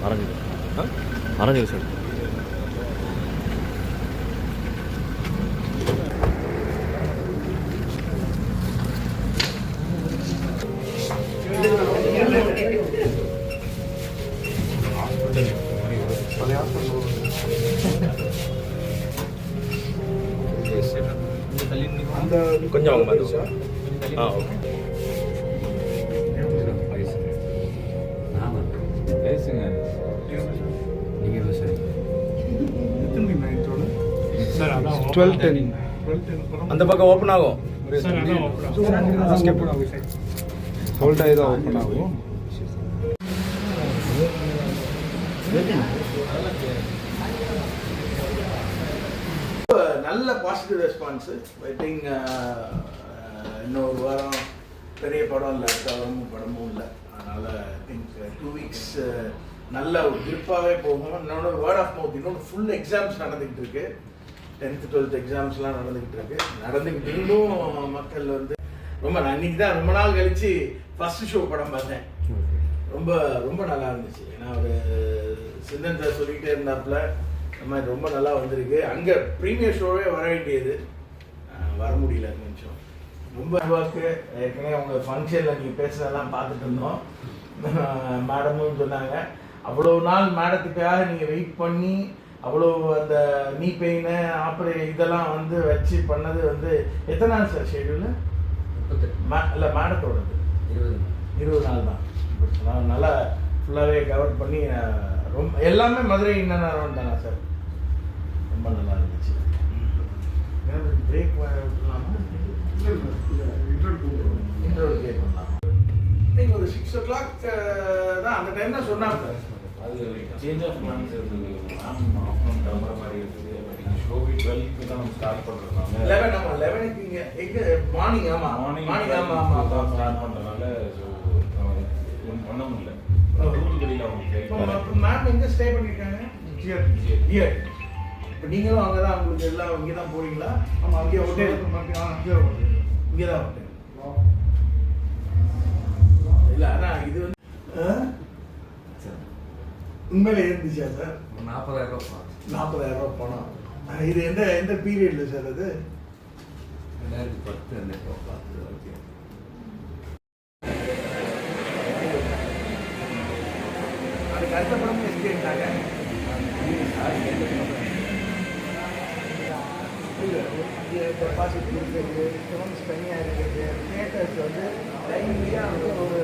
Orange sir. கொஞ்சம் அவங்க மாதிரி சார். ஓகே. பேசுங்க. நீங்கள் விவசாயி 12:10 அந்த பக்கம் ஓப்பன் ஆகும். ஹோல்ட் ஆகி தான் ஓப்பன் ஆகும். நல்ல பாசிட்டிவ் ரெஸ்பான்ஸு. ஐ திங்க் இன்னும் ஒரு வாரம் பெரிய படம் இல்லை, படமும் இல்லை. அதனால் ஐ திங்க் 2 வீக்ஸ் நல்ல ஒரு கிரிப்பாகவே போகும். இன்னொன்று வேர்ட் ஆஃப் மவுத். இன்னொன்று ஃபுல் எக்ஸாம்ஸ் நடந்துக்கிட்டு இருக்கு. 10th 12th எக்ஸாம்ஸ்லாம் நடந்துக்கிட்டு இருந்தும் மக்கள் வந்து ரொம்ப, நான் இன்னைக்கு தான் ரொம்ப நாள் கழித்து ஃபஸ்ட்டு ஷோ படம் பார்த்தேன். ரொம்ப ரொம்ப நல்லா இருந்துச்சு. ஏன்னா ஒரு சிந்தன் சார் சொல்லிக்கிட்டே இருந்தாப்புல நம்ம ரொம்ப நல்லா வந்திருக்கு. அங்கே ப்ரீமியர் ஷோவே வர வேண்டியது, வர முடியல கொஞ்சம். ரொம்ப நல்லாக்கு. ஏற்கனவே அவங்க ஃபங்க்ஷனில் நீங்கள் பேசுனதெல்லாம் பார்த்துட்டு இருந்தோம். மேடமும் சொன்னாங்க, அவ்வளோ நாள் மேடத்துக்காக நீங்கள் வெயிட் பண்ணி அவ்வளோ அந்த நீ பெயின் இதெல்லாம் வந்து வச்சு பண்ணது வந்து எத்தனை நாள் சார் ஷெடியூலு? இல்லை மேடத்தோடது 20 நாள் தான். நான் நல்லா ஃபுல்லாகவே கவர் பண்ணி ரொம்ப எல்லாமே மதுரை இன்னும் தானே சார். ரொம்ப நல்லா இருந்துச்சு. பிரேக் விட்டுலாமா? இன்டர்வல் பிரேக் பண்ணலாம். நீங்கள் ஒரு 6 o'clock தான் அந்த டைம் தான் சொன்னாங்க. அது சேஞ்ச் ஆஃப் பிளான்ஸ் இருந்தது. ஆஃப்டர்நூன் கிளம்புற மாதிரி இருக்குது. ஷோவி 12க்கு தான் நம்ம ஸ்டார்ட் பண்ணுறோம். 11 ஆமாம் 11க்கு இங்கே எங்கே மார்னிங். ஆமாம் மார்னிங். ஆமாம் ஸ்டார்ட் பண்ணுறதுனால ஸோ பண்ண முடியல. தூத்துக்குடியில் அவங்க மேம் எங்கே ஸ்டே பண்ணியிருக்காங்க? ஜிஆர். இப்போ நீங்களும் அங்கே தான், உங்களுக்கு எல்லாம் இங்கே தான் போறீங்களா? ஆமாம் அங்கேயே ஹோட்டல். இங்கே தான் ஹோட்டல். இல்லை ஆனால் இது வந்து உண்மையில இருந்துச்சா சார்? 40,000 பணம். இது எந்த பீரியட்ல சார்? அது 2010 அந்த அதுக்கு அடுத்த படம் எஸ்கேட்டாங்க. டெபாசிட் இருக்குது, ஃபிலிம்ஸ் தனியாக இருக்குது, தியேட்டர்ஸ் வந்து டைம்லியாக வந்து ஒரு